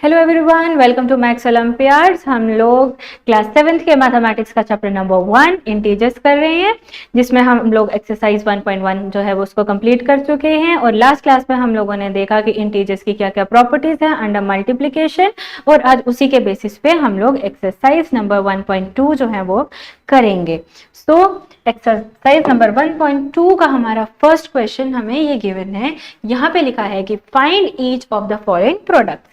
Hello everyone, welcome to maths Olympiads. हम लोग class 7th के मैथमेटिक्स का चैप्टर नंबर 1 इंटीजर्स कर रहे हैं, जिसमें हम लोग एक्सरसाइज 1.1 जो है वो उसको कंप्लीट कर चुके हैं। और लास्ट क्लास में हम लोगों ने देखा कि इंटीजर्स की क्या क्या प्रॉपर्टीज हैं अंडर मल्टीप्लिकेशन, और आज उसी के बेसिस पे हम लोग एक्सरसाइज नंबर 1.2 जो है वो करेंगे। सो एक्सरसाइज नंबर 1.2 का हमारा फर्स्ट क्वेश्चन हमें ये गिवन है। यहाँ पे लिखा है कि find each of the following products.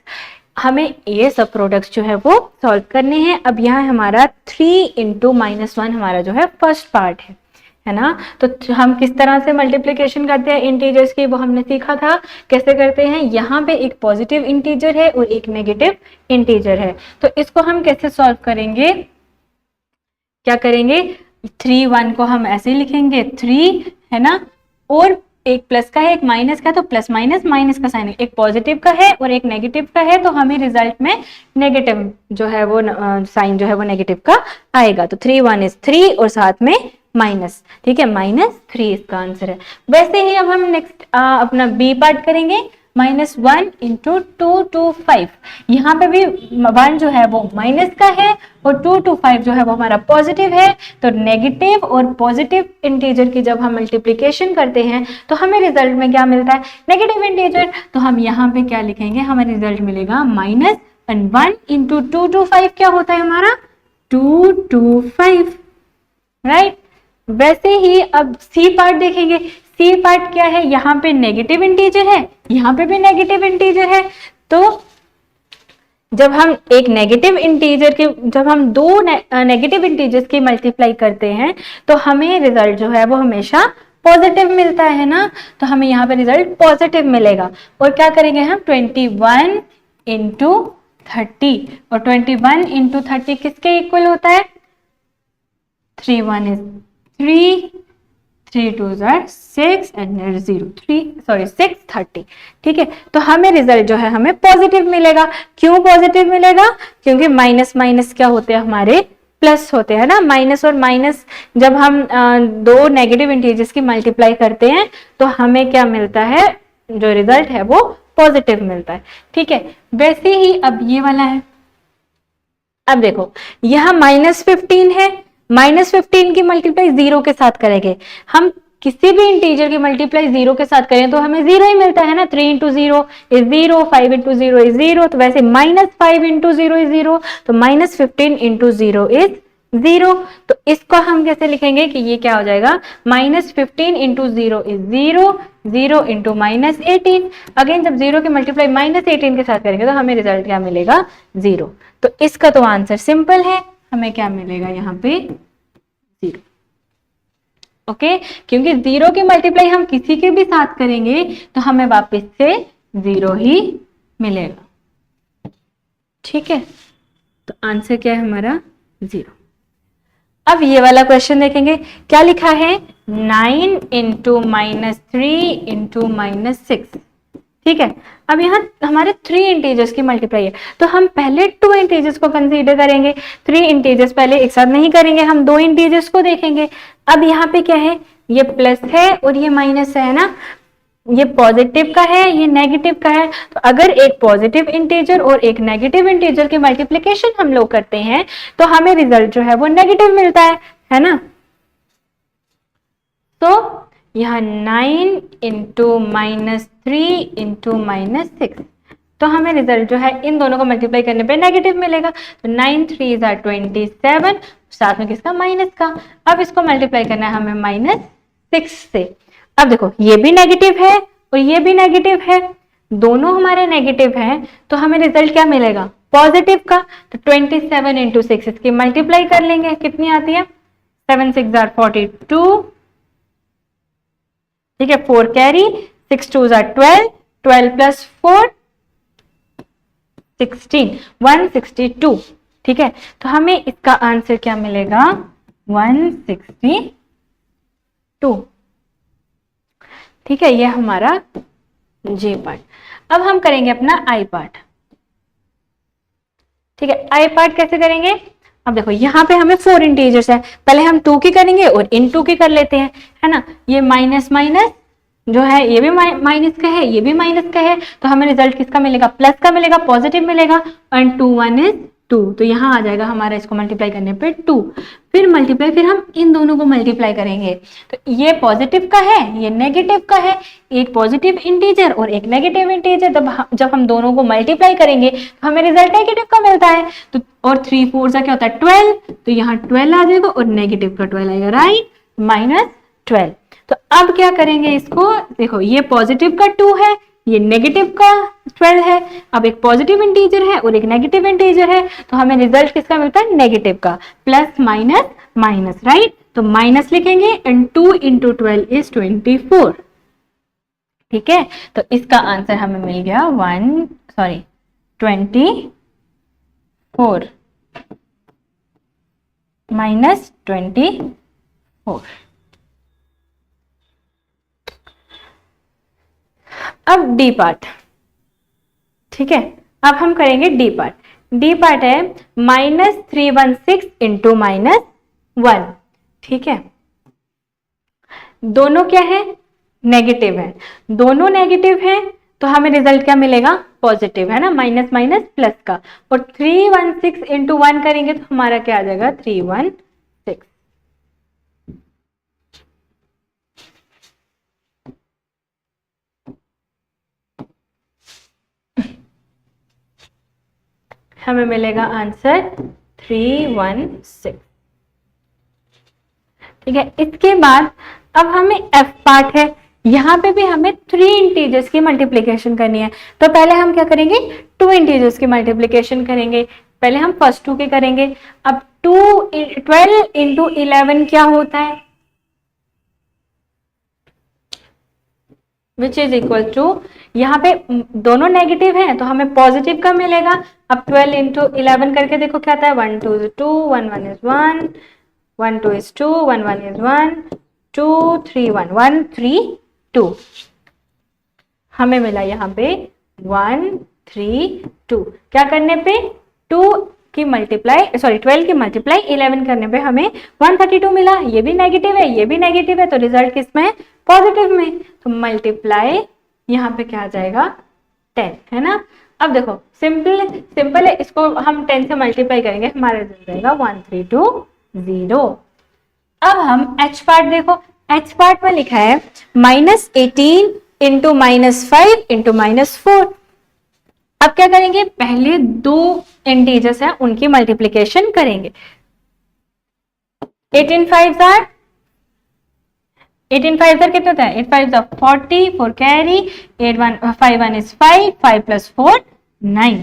हमें ये सब प्रोडक्ट्स जो है वो सॉल्व करने हैं। अब यहाँ हमारा 3 × -1 हमारा जो है फर्स्ट पार्ट है ना। तो हम किस तरह से मल्टीप्लिकेशन करते हैं इंटीजर्स की, वो हमने सीखा था। कैसे करते हैं, यहाँ पे एक पॉजिटिव इंटीजर है और एक नेगेटिव इंटीजर है, तो इसको हम कैसे सॉल्व करेंगे, क्या करेंगे, 3 1 को हम ऐसे ही लिखेंगे 3 है ना, और एक प्लस का है एक माइनस का है, तो प्लस माइनस माइनस का साइन, एक पॉजिटिव का है और एक नेगेटिव का है, तो हमें रिजल्ट में नेगेटिव जो है वो साइन जो है वो नेगेटिव का आएगा। तो 3 1 इज 3 और साथ में माइनस, ठीक है, -3 इसका आंसर है। वैसे ही अब हम नेक्स्ट अपना बी पार्ट करेंगे। -1 × 2 to 5, यहाँ पे भी 1 जो है वो माइनस का है और 2 to 5 जो है वो हमारा पॉजिटिव है। तो नेगेटिव और पॉजिटिव इंटीजर की जब हम मल्टीप्लिकेशन करते हैं तो हमें रिजल्ट में क्या मिलता है, नेगेटिव इंटीजर। तो हम यहाँ पे क्या लिखेंगे, हमें रिजल्ट मिलेगा -1 × 2 to 5 क्या होता है हमारा 2 to 5, राइट। वैसे ही अब सी पार्ट देखेंगे। सी पार्ट क्या है, यहाँ पे नेगेटिव इंटीजर है, यहाँ पे भी नेगेटिव इंटीजर है। तो जब हम एक नेगेटिव इंटीजर के, जब हम दो नेगेटिव इंटीजर्स की मल्टीप्लाई करते हैं तो हमें रिजल्ट जो है वो हमेशा पॉजिटिव मिलता है ना। तो हमें यहाँ पे रिजल्ट पॉजिटिव मिलेगा। और क्या करेंगे हम, 21 × 30, और 21 × 30 किसके इक्वल होता है, 3 1 is 3, 3 2s are 6 and 630, ठीक है। तो हमें रिजल्ट जो है हमें पॉजिटिव मिलेगा। क्यों पॉजिटिव मिलेगा, क्योंकि माइनस माइनस क्या होते हैं हमारे, प्लस होते हैं ना। माइनस और माइनस जब हम दो नेगेटिव इंटीजर्स की मल्टीप्लाई करते हैं तो हमें क्या मिलता है, जो रिजल्ट है वो पॉजिटिव मिलता है, ठीक है। वैसे ही अब ये वाला है। अब देखो यहाँ -15 है, -15 की मल्टीप्लाई 0 के साथ करेंगे। हम किसी भी इंटीजर की मल्टीप्लाई 0 के साथ करें तो हमें 0 ही मिलता है ना। 3 × 0 इज 0, 5 × 0 इज 0, तो वैसे -5 × 0 इज 0, तो -15 × 0 इज 0। तो इसको हम कैसे लिखेंगे कि ये क्या हो जाएगा, -15 × 0 इज 0, 0 × -18। अगेन जब 0 की मल्टीप्लाई -18 के साथ करेंगे तो हमें रिजल्ट क्या मिलेगा, 0। तो इसका तो आंसर सिंपल है, हमें क्या मिलेगा यहाँ पे 0, ओके। क्योंकि 0 की मल्टीप्लाई हम किसी के भी साथ करेंगे तो हमें वापस से 0 ही मिलेगा, ठीक है। तो आंसर क्या है हमारा 0। अब ये वाला क्वेश्चन देखेंगे, क्या लिखा है, 9 × -3 × -6, ठीक है। अब यहाँ हमारे 3 इंटीजर्स की मल्टीप्लाई है, तो हम पहले 2 इंटीजर्स को कंसीडर करेंगे। 3 इंटीजर्स पहले एक साथ नहीं करेंगे, हम 2 इंटीजर्स को देखेंगे। अब यहाँ पे क्या है, ये प्लस है और ये माइनस है ना, ये पॉजिटिव का है, ये नेगेटिव का है। तो अगर एक पॉजिटिव इंटीजर और एक नेगेटिव इंटीजर की मल्टीप्लिकेशन हम लोग करते हैं तो हमें रिजल्ट जो है वो नेगेटिव मिलता है ना। तो यहाँ 9 × -3 × -6, तो हमें रिजल्ट जो है इन दोनों को मल्टीप्लाई करने पे नेगेटिव मिलेगा। तो 9 3s are 27, साथ में किसका, माइनस का। अब इसको मल्टीप्लाई करना है हमें -6 से। अब देखो ये भी नेगेटिव है और ये भी नेगेटिव है, दोनों हमारे नेगेटिव हैं, तो हमें रिजल्ट क्या मिलेगा, पॉजिटिव का। तो 27 × 6 इसकी मल्टीप्लाई कर लेंगे, कितनी आती है, 7 6s are 42, ठीक है, 4 कैरी, 6 2s are 12, 12 + 4 16, 162, ठीक है। तो हमें इसका आंसर क्या मिलेगा, 162, ठीक है। ये हमारा जे पार्ट। अब हम करेंगे अपना आई पार्ट, ठीक है। आई पार्ट कैसे करेंगे, अब देखो यहाँ पे हमें 4 इंटीजर्स है, पहले हम 2 की करेंगे और इन 2 की कर लेते हैं, है ना। ये माइनस माइनस जो है ये भी माइनस का है, ये भी माइनस का है, तो हमें रिजल्ट किसका मिलेगा, प्लस का मिलेगा, पॉजिटिव मिलेगा। एंड 2 1 इज 2, तो यहाँ आ जाएगा हमारा, इसको मल्टीप्लाई करने पे 2, फिर मल्टीप्लाई, फिर हम इन दोनों को मल्टीप्लाई करेंगे, तो ये पॉजिटिव का है, ये नेगेटिव का है, एक पॉजिटिव इंटीजर और एक नेगेटिव इंटीजर, जब हम दोनों को मल्टीप्लाई करेंगे तो हमें रिजल्ट नेगेटिव का मिलता है। तो और 3 4 क्या होता है 12, तो यहाँ 12 आ जाएगा और नेगेटिव का 12 आएगा, राइट, -12। तो अब क्या करेंगे इसको, देखो ये पॉजिटिव का 2 है, ये नेगेटिव का 12 है, अब एक पॉजिटिव इंटीजर है और एक नेगेटिव इंटीजर है, तो हमें रिजल्ट किसका मिलता है, नेगेटिव का, प्लस माइनस माइनस, राइट, तो माइनस लिखेंगे एंड 2 × 12 इज 24। ठीक है, तो इसका आंसर हमें मिल गया 24 -24। अब डी पार्ट, ठीक है, अब हम करेंगे डी पार्ट। डी पार्ट है -316 × -1, ठीक है, दोनों क्या है, नेगेटिव है, दोनों नेगेटिव है, तो हमें रिजल्ट क्या मिलेगा, पॉजिटिव, है ना, माइनस माइनस प्लस का, और 316 × 1 करेंगे तो हमारा क्या आ जाएगा, 316। हमें मिलेगा आंसर 316। ठीक है, इसके बाद अब हमें एफ पार्ट है, यहां पे भी हमें 3 इंटीजर्स की मल्टीप्लिकेशन करनी है, तो पहले हम क्या करेंगे, 2 इंटीजर्स की मल्टीप्लिकेशन करेंगे, पहले हम फर्स्ट 2 के करेंगे। अब 12 × 11 क्या होता है, विच इज इक्वल टू, यहाँ पे दोनों नेगेटिव हैं तो हमें पॉजिटिव का मिलेगा। अब 12 × 11 करके देखो क्या आता है, 1 2 is 2, 1 1 is 1, 1 2 is 2, 1 1 is 1, 2 3 1 1 3 2, हमें मिला यहाँ पे 1 3 2, क्या करने पे 2 की मल्टीप्लाई, सॉरी 12 की मल्टीप्लाई 11 करने पे हमें 132 मिला, ये भी नेगेटिव है, ये भी नेगेटिव है, तो रिजल्ट किसमें है, पॉजिटिव में, तो मल्टीप्लाई यहाँ पे क्या आ जाएगा 10, है ना। अब देखो सिंपल है, इसको हम 10 से मल्टीप्लाई करेंगे, हमारा रिजल्ट जाएगा 1320। अब हम एच पार्ट देखो, एच पार्ट में लिखा है -18 × -5 × -4। अब क्या करेंगे, पहले 2 इंटीजर्स हैं उनकी मल्टीप्लिकेशन करेंगे। 18 5 कितने होता है, 8 5 40, 4 कैरी, 8 1 5 1 is 5, 5 + 4 9,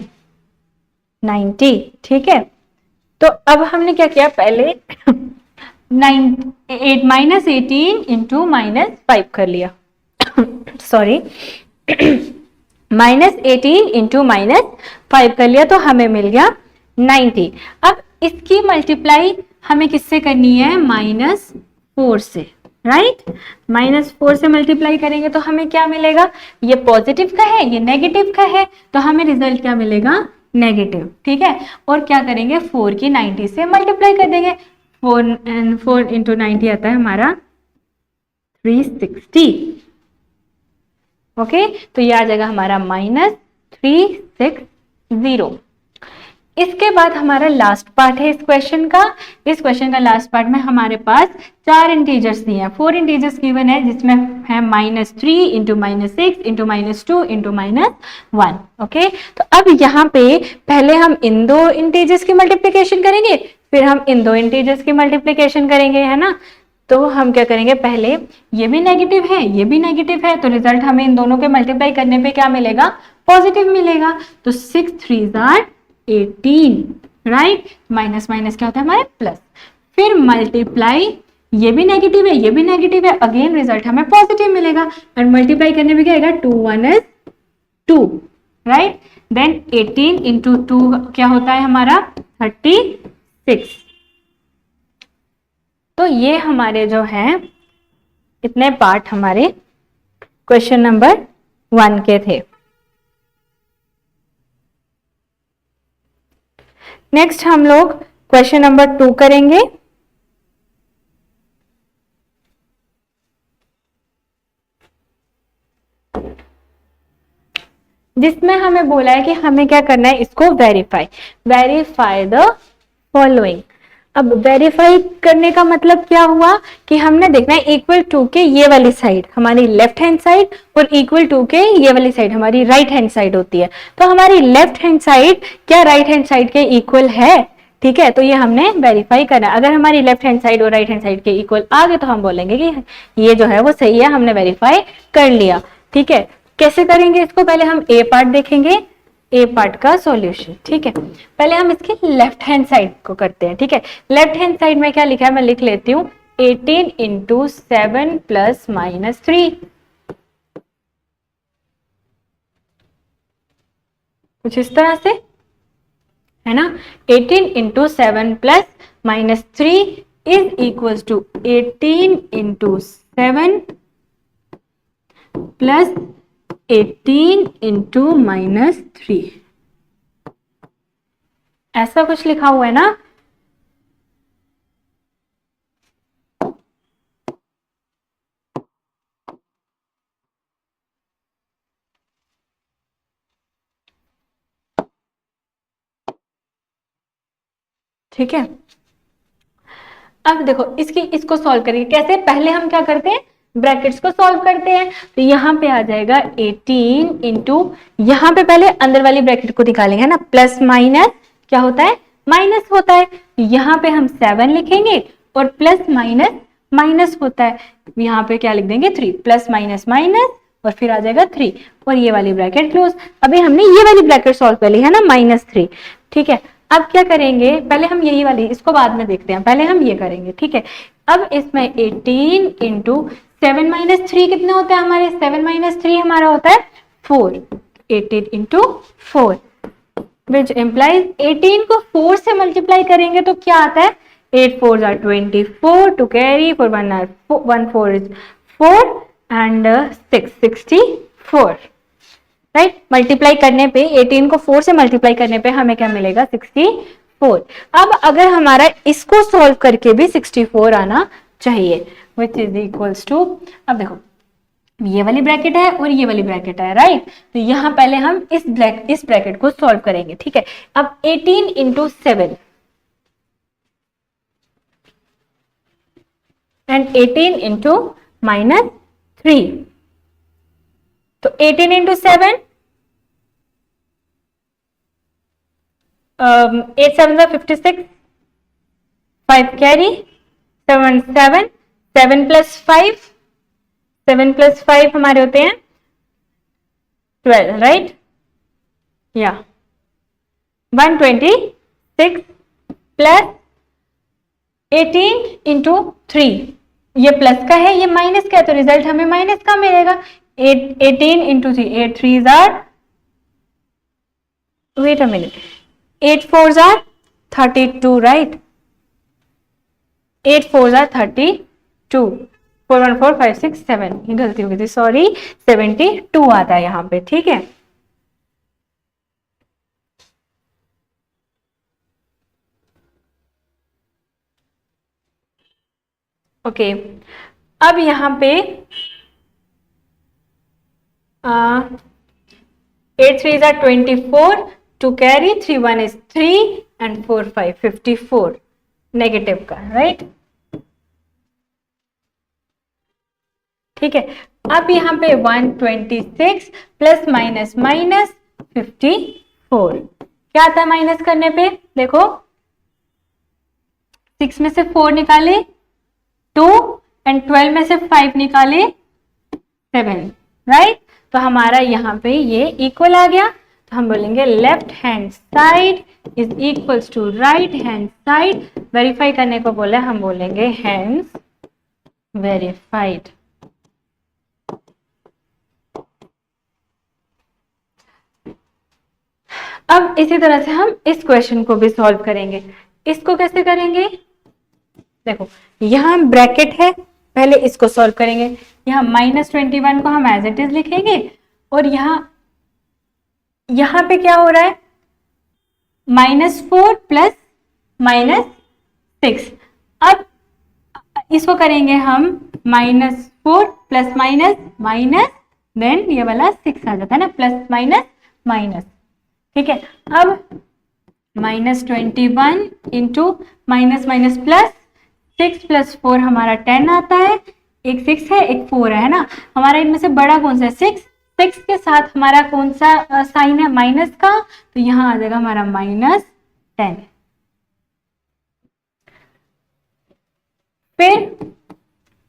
90। ठीक है, तो अब हमने क्या किया, पहले 18 × -5 कर लिया, सॉरी -18 × -5 कर लिया, तो हमें मिल गया 90। अब इसकी मल्टीप्लाई हमें किससे करनी है, -4 से, राइट, -4 से मल्टीप्लाई करेंगे तो हमें क्या मिलेगा, ये पॉजिटिव का है, ये नेगेटिव का है, तो हमें रिजल्ट क्या मिलेगा, नेगेटिव। ठीक है, और क्या करेंगे, 4 की 90 से मल्टीप्लाई कर देंगे, 4 × 90 आता है हमारा 360। ओके, तो ये आ जाएगा हमारा -360। इसके बाद हमारा लास्ट पार्ट है इस क्वेश्चन का। इस क्वेश्चन का लास्ट पार्ट में हमारे पास 4 इंटीजर्स दिए हैं, 4 इंटीजर्स गिवन है, जिसमें है -3 × -6 × -2 × -1। ओके, तो अब यहाँ पे पहले हम इन 2 इंटीजर्स की मल्टीप्लिकेशन करेंगे, फिर हम इन 2 इंटीजर्स की मल्टीप्लिकेशन करेंगे, है ना। तो हम क्या करेंगे, पहले ये भी नेगेटिव है, ये भी नेगेटिव है, तो रिजल्ट हमें इन दोनों के मल्टीप्लाई करने पे क्या मिलेगा, पॉजिटिव मिलेगा, तो 6 3 18, राइट, माइनस माइनस क्या होता है हमारे प्लस, फिर मल्टीप्लाई, ये भी नेगेटिव है, ये भी नेगेटिव है, अगेन रिजल्ट हमें पॉजिटिव मिलेगा, और मल्टीप्लाई करने पे क्या आएगा, 2 1 is 2, राइट, देन 18 × 2 क्या होता है हमारा 36। तो ये हमारे जो हैं इतने पार्ट हमारे क्वेश्चन नंबर 1 के थे। नेक्स्ट हम लोग क्वेश्चन नंबर 2 करेंगे। जिसमें हमें बोला है कि हमें क्या करना है, इसको वेरीफाई द फॉलोइंग। अब वेरीफाई करने का मतलब क्या हुआ कि हमने देखना है इक्वल टू के ये वाली साइड हमारी लेफ्ट हैंड साइड और इक्वल टू के ये वाली साइड हमारी राइट हैंड साइड होती है। तो हमारी लेफ्ट हैंड साइड क्या राइट हैंड साइड के इक्वल है, ठीक है, तो ये हमने वेरीफाई करना है। अगर हमारी लेफ्ट हैंड साइड और राइट हैंड साइड के इक्वल आ गए तो हम बोलेंगे कि ये जो है वो सही है, हमने वेरीफाई कर लिया। ठीक है, कैसे करेंगे इसको, पहले हम ए पार्ट देखेंगे, ए पार्ट का सॉल्यूशन। ठीक है, पहले हम इसके लेफ्ट हैंड साइड को करते हैं। ठीक है, लेफ्ट हैंड साइड में क्या लिखा है मैं लिख लेती हूँ, 18 इंटू 7 प्लस माइनस 3, कुछ इस तरह से है ना। 18 into 7 plus minus 3 is equal to 18 into 7 plus 18 into minus 3, ऐसा कुछ लिखा हुआ है ना। ठीक है, अब देखो इसको सॉल्व करेंगे कैसे, पहले हम क्या करते हैं ब्रैकेट्स को सॉल्व करते हैं। तो यहाँ पे आ जाएगा 18 इंटू, यहाँ पे पहले अंदर वाली ब्रैकेट को निकालेंगे है ना, प्लस माइनस क्या होता है, माइनस होता है। तो यहाँ पे हम 7 लिखेंगे और प्लस माइनस माइनस होता है, यहाँ पे क्या लिख देंगे 3, प्लस माइनस माइनस और फिर आ जाएगा 3 और ये वाली ब्रैकेट क्लोज। अभी हमने ये वाली ब्रैकेट सॉल्व कर ली है ना, -3। ठीक है, अब क्या करेंगे, पहले हम यही वाली, इसको बाद में देखते हैं, पहले हम ये करेंगे। ठीक है, अब इसमें 18 इंटू 7 माइनस 3 कितने होते हैं हमारे, 7 माइनस 3 हमारा होता है 4, 18 इंटू 4 विच एम्प्लाइज 18 को 4 से मल्टीप्लाई करेंगे तो क्या आता है, 8 4 are 24 to carry for 1 4 is 4 and 6 64, right. Multiply करने पे 18 को 4 से मल्टीप्लाई करने पे हमें क्या मिलेगा 64। अब अगर हमारा इसको सॉल्व करके भी 64 आना चाहिए विच इज इक्वल्स टू, अब देखो ये वाली ब्रैकेट है और ये वाली ब्रैकेट है, राइट। तो यहां पहले हम इस ब्रैकेट को सॉल्व करेंगे। ठीक है, अब 18 इंटू 7 एंड 18 इंटू माइनस 3, तो 18 इंटू 7 8 7 56, 5 कैरी, 7 7 7 प्लस 5, 7 प्लस 5 हमारे होते हैं 12, राइट, या 126 प्लस 18 इंटू 3, ये प्लस का है ये माइनस का है तो रिजल्ट हमें माइनस का मिलेगा। 18 into 3, 8 3 are, wait a minute, 8 4 are 32, right, 8 4 are 32, 4 1 4 5 6 7, ये गलती हो गई थी सॉरी, 72 आता है यहाँ पे। ठीक है, ओके, अब यहाँ पे 8 3 are 24 to carry, 3 1 is 3 and 4 5 54, negative का, राइट। ठीक है, अब यहाँ पे 126 प्लस माइनस माइनस 54, क्या आता है माइनस करने पे, देखो 6 में से 4 निकाले 2 एंड 12 में से 5 निकाले 7, राइट। तो हमारा यहाँ पे ये इक्वल आ गया, तो हम बोलेंगे left hand side is equals to right hand side. Verify करने को बोले, हम बोलेंगे हैंड्स वेरीफाइड। अब इसी तरह से हम इस क्वेश्चन को भी सॉल्व करेंगे। इसको कैसे करेंगे, देखो यहां ब्रैकेट है, पहले इसको सॉल्व करेंगे। यहाँ -21 को हम एज इट इज लिखेंगे और यहां पे क्या हो रहा है, -4 प्लस -6। अब इसको करेंगे हम -4 प्लस माइनस माइनस, देन ये वाला 6 आ जाता है ना, प्लस माइनस माइनस, ठीक है। अब -21 इंटू माइनस माइनस प्लस, 6 + 4 हमारा 10 आता है, एक 6 है एक 4 है ना, हमारा इनमें से बड़ा कौन सा है 6, 6 के साथ हमारा कौन सा साइन है माइनस का, तो यहाँ आ जाएगा हमारा -10। फिर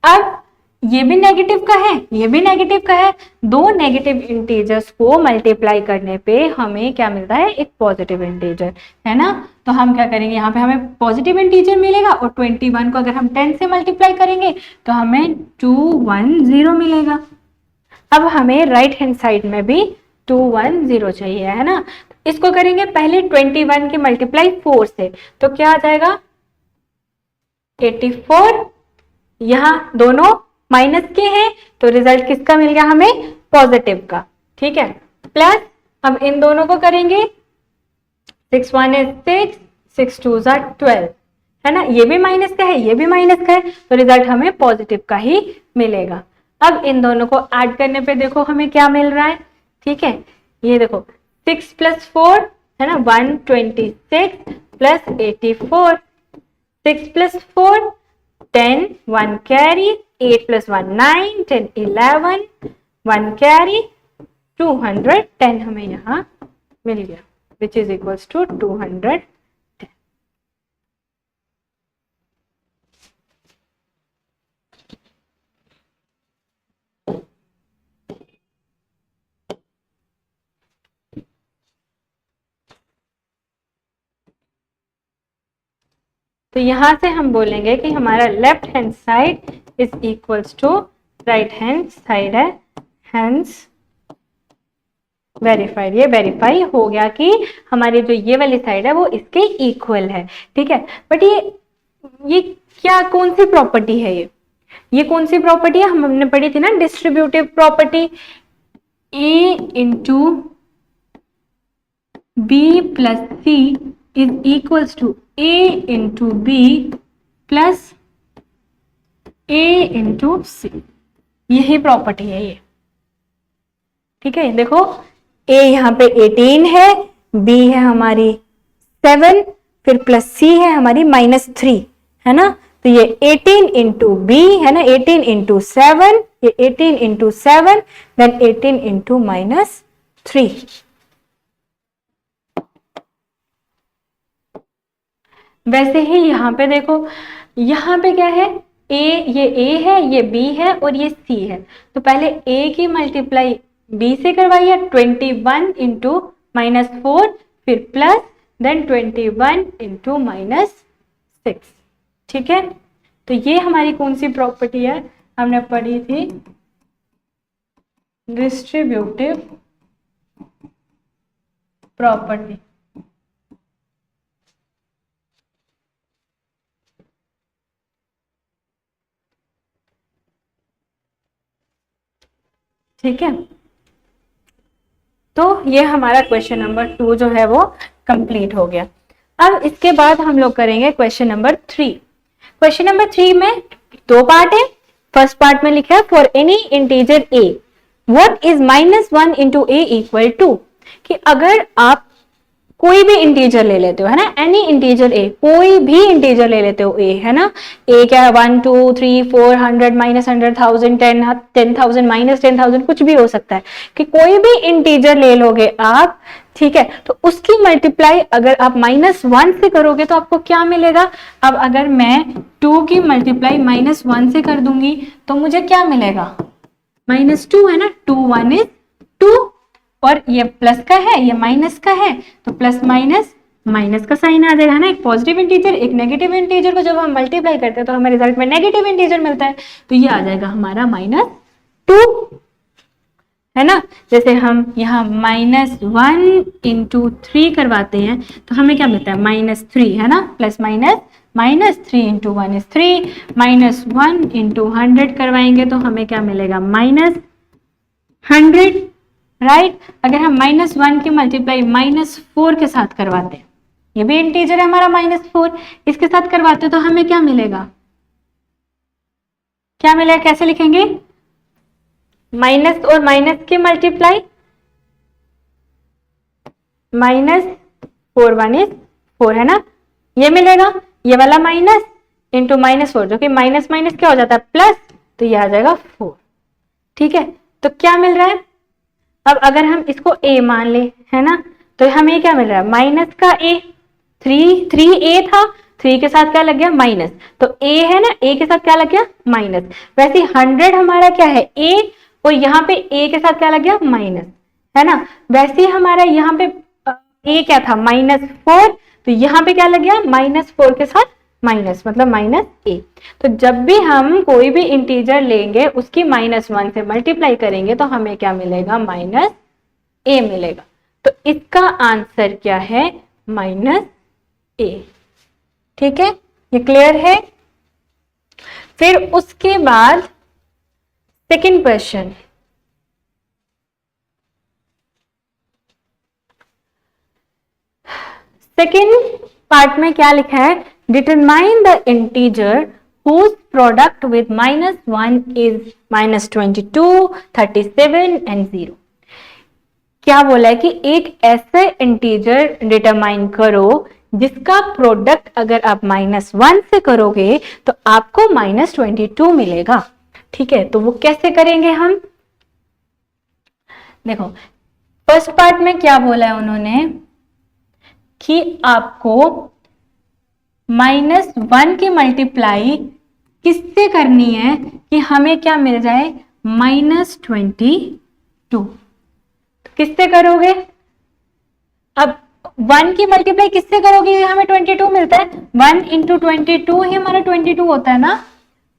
अब ये भी नेगेटिव का है, ये भी नेगेटिव का है, दो नेगेटिव इंटीजर्स को मल्टीप्लाई करने पे हमें क्या मिलता है, एक पॉजिटिव इंटीजर, है ना। तो हम क्या करेंगे, यहाँ पे हमें पॉजिटिव इंटीजर मिलेगा और 21 को अगर हम 10 से मल्टीप्लाई करेंगे तो हमें 210 मिलेगा। अब हमें राइट हैंड साइड में भी 210 चाहिए, है ना। इसको करेंगे पहले 21 की मल्टीप्लाई 4 से, तो क्या आ जाएगा 84, यहाँ दोनों माइनस के हैं तो रिजल्ट किसका मिल गया हमें, पॉजिटिव का, ठीक है। प्लस अब इन दोनों को करेंगे, 6 1 is 6, 6 2 is 12, है ना, ये भी माइनस का है ये भी माइनस का है, तो रिजल्ट हमें पॉजिटिव का ही मिलेगा। अब इन दोनों को ऐड करने पे देखो हमें क्या मिल रहा है, ठीक है, ये देखो 6 + 4 है ना 126 + 84, 6 + 4 10, 1 कैरी, 8 + 1 9, 10 11, 1 कैरी, 210 हमें यहाँ मिल गया, विच इज इक्वल्स टू 210। तो यहां से हम बोलेंगे कि हमारा left hand side is equals to right hand side है, हैंड्स वेरीफाइड। ये वेरीफाई हो गया कि हमारी जो ये वाली साइड है वो इसके इक्वल है, ठीक है। बट ये क्या कौन सी प्रॉपर्टी है, ये कौन सी प्रॉपर्टी है, हमने पढ़ी थी ना distributive property, a into B plus C is equals to a into B plus a into C, यही प्रॉपर्टी है ये, ठीक है। देखो a यहाँ पे 18 है, b है हमारी 7, फिर प्लस c है हमारी -3, है ना। तो ये 18 इंटू बी है ना, 18 इंटू 7, ये 18 इंटू 7, देन 18 इंटू -3। वैसे ही यहाँ पे देखो, यहाँ पे क्या है, ये a है, ये b है और ये c है, तो पहले a की मल्टीप्लाई b से करवाइए, 21 इंटू -4, फिर प्लस, देन 21 इंटू -6, ठीक है। तो ये हमारी कौन सी प्रॉपर्टी है, हमने पढ़ी थी डिस्ट्रीब्यूटिव प्रॉपर्टी, ठीक है। तो ये हमारा क्वेश्चन नंबर 2 जो है वो कंप्लीट हो गया। अब इसके बाद हम लोग करेंगे क्वेश्चन नंबर 3। क्वेश्चन नंबर 3 में दो पार्ट है। फर्स्ट पार्ट में लिखा है for any integer a what is -1 into a equal to, कि अगर आप कोई भी इंटीजर ले लेते हो, है ना, एनी इंटीजर a, कोई भी इंटीजर ले लेते हो a, है ना, a क्या है 1 2 3 4 100 -100 1000 10,000 -10,000 कुछ भी हो सकता है, कि कोई भी इंटीजर ले लोगे आप, ठीक है, तो उसकी मल्टीप्लाई अगर आप -1 से करोगे तो आपको क्या मिलेगा। अब अगर मैं 2 की मल्टीप्लाई -1 से कर दूंगी तो मुझे क्या मिलेगा, -2, है ना, 2 1 is 2, और ये प्लस का है ये माइनस का है, तो प्लस माइनस माइनस का साइन आ जाएगा, है ना। एक पॉजिटिव इंटीजर एक नेगेटिव इंटीजर को जब हम मल्टीप्लाई करते हैं तो हमें रिजल्ट में नेगेटिव इंटीजर मिलता है, तो ये आ जाएगा हमारा -2, है ना। जैसे हम यहाँ -1 इंटू 3 करवाते हैं तो हमें क्या मिलता है -3, है ना, plus minus -3 into 1 is 3, -1 into 100 करवाएंगे तो हमें क्या मिलेगा -100, राइट। अगर हम -1 की मल्टीप्लाई -4 के साथ करवाते हैं, ये भी इंटीजर है हमारा -4, इसके साथ करवाते तो हमें क्या मिलेगा, क्या मिलेगा, कैसे लिखेंगे, माइनस और माइनस की मल्टीप्लाई माइनस 4 1 इज 4 है ना, ये मिलेगा, ये वाला माइनस इंटू -4 जो कि माइनस माइनस क्या हो जाता है प्लस, तो ये आ जाएगा 4। ठीक है, तो क्या मिल रहा है, अब अगर हम इसको a मान ले है ना, तो हमें क्या मिल रहा है माइनस का a, 3 a था, 3 के साथ क्या लग गया माइनस, तो a है ना, a के साथ क्या लग गया माइनस। वैसे 100 हमारा क्या है a, और यहाँ पे a के साथ क्या लग गया माइनस, है ना। वैसे हमारा यहाँ पे a क्या था -4, तो यहाँ पे क्या लग गया -4 के साथ माइनस, मतलब -a। तो जब भी हम कोई भी इंटीजर लेंगे उसकी -1 से मल्टीप्लाई करेंगे तो हमें क्या मिलेगा -a मिलेगा। तो इसका आंसर क्या है -a। ठीक है, ये क्लियर है। फिर उसके बाद सेकंड क्वेश्चन, सेकंड पार्ट में क्या लिखा है, determine the integer whose product with -1 is -22, 37 and 0। क्या बोला है कि एक ऐसे इंटीजर डिटरमाइन करो जिसका प्रोडक्ट अगर आप -1 से करोगे तो आपको -22 मिलेगा। ठीक है, तो वो कैसे करेंगे हम, देखो फर्स्ट पार्ट में क्या बोला है उन्होंने कि आपको -1 की मल्टीप्लाई किससे करनी है कि हमें क्या मिल जाए -22। किससे करोगे, अब 1 की मल्टीप्लाई किससे करोगे हमें 22 मिलता है, 1 इंटू 22 ही हमारा 22 होता है ना।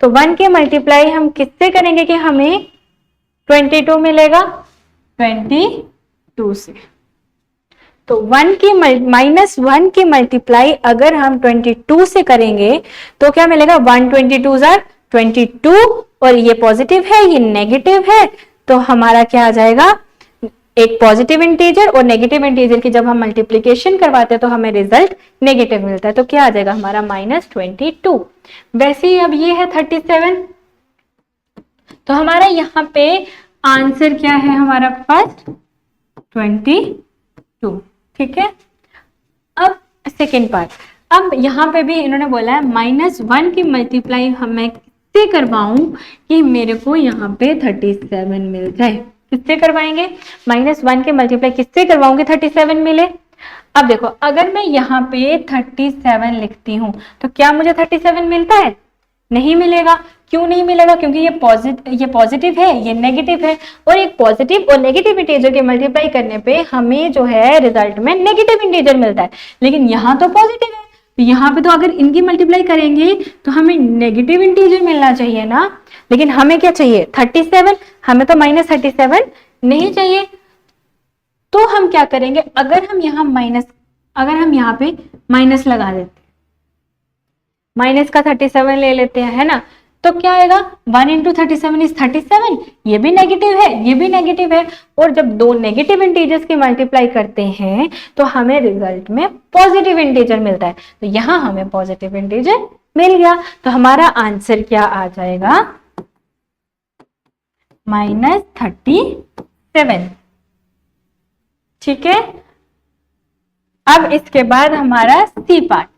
तो 1 की मल्टीप्लाई हम किससे करेंगे कि हमें 22 मिलेगा, 22 से। तो 1 की -1 की मल्टीप्लाई अगर हम 22 से करेंगे तो क्या मिलेगा, 1 22 जार 22, और ये पॉजिटिव है ये नेगेटिव है, तो हमारा क्या आ जाएगा, एक पॉजिटिव इंटीजर और नेगेटिव इंटीजर की जब हम मल्टीप्लिकेशन करवाते हैं तो हमें रिजल्ट नेगेटिव मिलता है, तो क्या आ जाएगा हमारा -22। वैसे ही अब ये है 37, तो हमारा यहाँ पे आंसर क्या है हमारा फर्स्ट 22। ठीक है, अब सेकेंड पार्ट, अब यहाँ पे भी इन्होंने बोला है -1 की मल्टीप्लाई मैं किससे करवाऊं कि मेरे को यहाँ पे 37 मिल जाए, किससे करवाएंगे, -1 की मल्टीप्लाई किससे करवाऊंगे 37 मिले। अब देखो अगर मैं यहाँ पे 37 लिखती हूँ तो क्या मुझे 37 मिलता है, नहीं मिलेगा। क्यों नहीं मिलेगा, क्योंकि ये पॉजिटिव है ये नेगेटिव है, और एक पॉजिटिव और नेगेटिव इंटीजर के मल्टीप्लाई करने पे हमें जो है रिजल्ट में नेगेटिव इंटीजर मिलता है, लेकिन यहाँ तो पॉजिटिव है, तो यहाँ पे तो अगर इनकी मल्टीप्लाई करेंगे तो हमें नेगेटिव इंटीजर मिलना चाहिए ना, लेकिन हमें क्या चाहिए 37, हमें तो -37 नहीं चाहिए। तो हम क्या करेंगे, अगर हम यहाँ पे माइनस लगा देते, माइनस का 37 ले लेते हैं, है ना, तो क्या आएगा 1 इंटू 37 इज 37, ये भी नेगेटिव है ये भी नेगेटिव है, और जब दो नेगेटिव इंटीजर्स की मल्टीप्लाई करते हैं तो हमें रिजल्ट में पॉजिटिव इंटीजर मिलता है, तो यहां हमें पॉजिटिव इंटीजर मिल गया, तो हमारा आंसर क्या आ जाएगा -37। ठीक है, अब इसके बाद हमारा सी पार्ट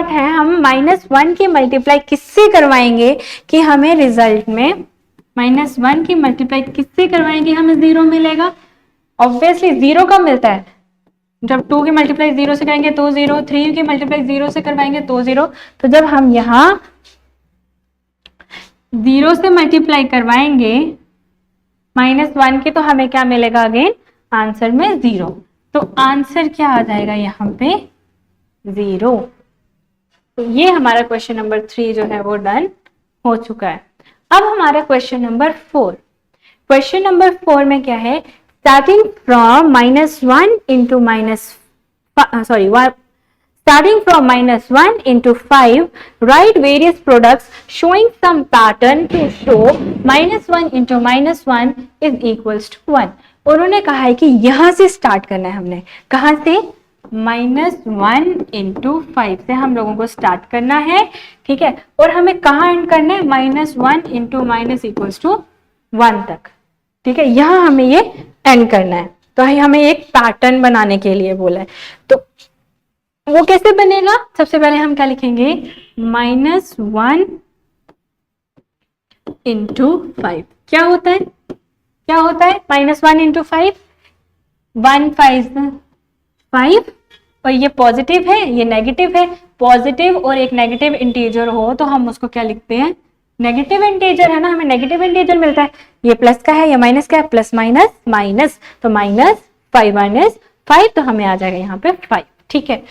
है, हम -1 की मल्टीप्लाई किससे करवाएंगे कि हमें रिजल्ट में -1 की मल्टीप्लाई किससे करवाएंगे हमें 0 मिलेगा। ऑब्वियसली 0 कब मिलता है, जब 2 की मल्टीप्लाई 0 से करेंगे तो 0, 3 की मल्टीप्लाई 0 से करवाएंगे तो 0, तो जब हम यहाँ 0 से मल्टीप्लाई करवाएंगे -1 की तो हमें क्या मिलेगा अगेन आंसर में 0, तो आंसर क्या आ जाएगा यहाँ पे 0। तो ये हमारा क्वेश्चन नंबर 3 जो है वो डन हो चुका है। अब हमारा क्वेश्चन नंबर 4, क्वेश्चन नंबर 4 में क्या है, starting from -1 into starting from -1 into 5, write various products showing some pattern to show -1 into -1 is equals to 1। उन्होंने कहा है कि यहां से स्टार्ट करना है, हमने कहां से -1 इंटू 5 से हम लोगों को स्टार्ट करना है। ठीक है, और हमें कहां एंड करना है -1 इंटू -1 तक। ठीक है, यहां हमें ये एंड करना है। तो हमें एक पैटर्न बनाने के लिए बोला है, तो वो कैसे बनेगा? सबसे पहले हम क्या लिखेंगे, -1 इंटू 5। क्या होता है, क्या होता है -1 इंटू 5? 1 5 5, और ये पॉजिटिव है, ये नेगेटिव है। पॉजिटिव और एक नेगेटिव इंटीजर हो तो हम उसको क्या लिखते हैं, नेगेटिव इंटीजर है ना, हमें नेगेटिव इंटीजर मिलता है। ये प्लस का है, ये माइनस का है, प्लस माइनस माइनस, तो -5 माइनस 5, तो हमें आ जाएगा यहाँ पे 5। ठीक है,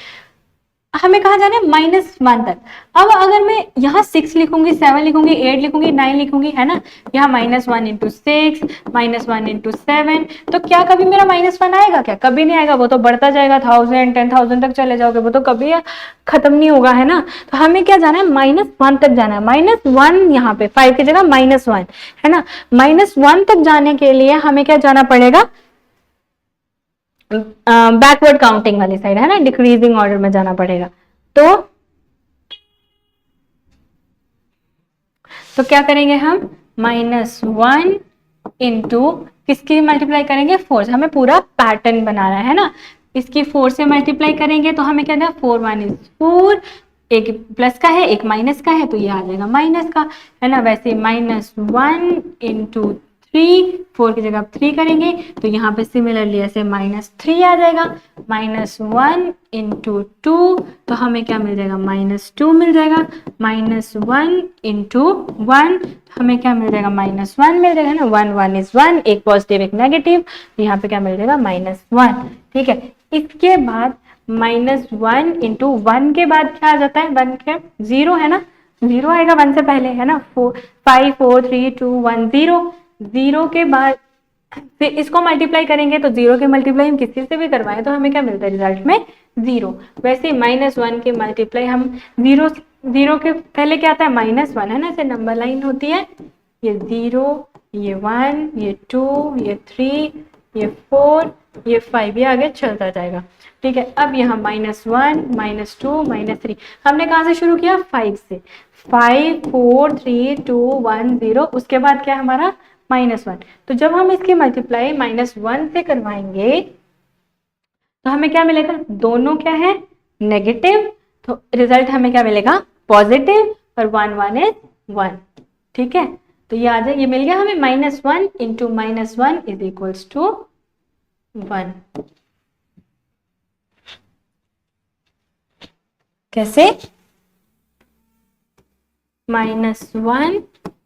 हमें कहा जाना है -1 तक। अब अगर मैं यहाँ 6 लिखूंगी, 7 लिखूंगी, 8 लिखूंगी, 9 लिखूंगी, है ना, यहाँ -1 इंटू 6, -1 इंटू 7, तो क्या कभी मेरा -1 आएगा? क्या कभी नहीं आएगा, वो तो बढ़ता जाएगा, 1000 10,000 तक चले जाओगे, वो तो कभी खत्म नहीं होगा, है ना। तो हमें क्या जाना है, -1 तक जाना है। -1 यहाँ पे 5 की जगह -1, है ना। -1 तक जाने के लिए हमें क्या जाना पड़ेगा, बैकवर्ड काउंटिंग वाली साइड, है ना, डिक्रीजिंग ऑर्डर में जाना पड़ेगा। तो क्या करेंगे हम, -1 इंटू किसकी मल्टीप्लाई करेंगे, 4 से। हमें पूरा पैटर्न बनाना है ना, इसकी 4 से मल्टीप्लाई करेंगे तो हमें क्या देगा, 4 1 is 4, एक प्लस का है एक माइनस का है, तो ये आ जाएगा माइनस का, है ना। वैसे -1 इंटू 3, 4 की जगह 3 करेंगे तो यहाँ पे सिमिलरली ऐसे -3 आ जाएगा। -1 इंटू 2, तो हमें क्या मिल जाएगा, -2 मिल जाएगा। -1 इंटू 1, हमें क्या मिल जाएगा, -1 मिल जाएगा ना। 1 1 is 1, एक पॉजिटिव एक नेगेटिव, यहाँ पे क्या मिल जाएगा, -1। ठीक है, इसके बाद -1 इंटू 1 के बाद क्या आ जाता है, 1 के 0 है ना, 0 आएगा 1 से पहले, है ना। 5 4 3 2 1 0, 0 के बाद फिर इसको मल्टीप्लाई करेंगे, तो 0 के मल्टीप्लाई हम किसी से भी करवाएं तो हमें क्या मिलता है रिजल्ट में, 0। वैसे -1 के मल्टीप्लाई हम 0 के पहले क्या आता है, -1, है ना, ऐसे नंबर लाइन होती है, ये 0, ये 1, ये 2, ये 3, ये 4, ये 5, ये आगे चलता जाएगा। ठीक है, अब यहाँ -1 -2 -3, हमने कहाँ से शुरू किया, 5 से। 5 4 3 2 1 0, उसके बाद क्या है हमारा, -1। तो जब हम इसकी मल्टीप्लाई -1 से करवाएंगे तो हमें क्या मिलेगा, दोनों क्या है, नेगेटिव, तो रिजल्ट हमें क्या मिलेगा, पॉजिटिव, और 1 1 is 1। ठीक है, तो ये आ जाए, ये मिल गया हमें, -1 इंटू -1 इज इक्वल्स टू 1। कैसे, -1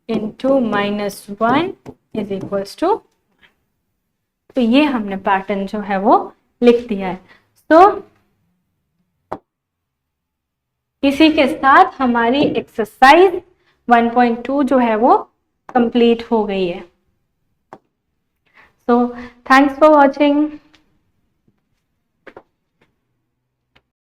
इंटू -1 इज इक्वल्स टू, तो ये हमने पैटर्न जो है वो लिख दिया है। तो इसी के साथ हमारी एक्सरसाइज 1.2 जो है वो कंप्लीट हो गई है। So thanks for watching.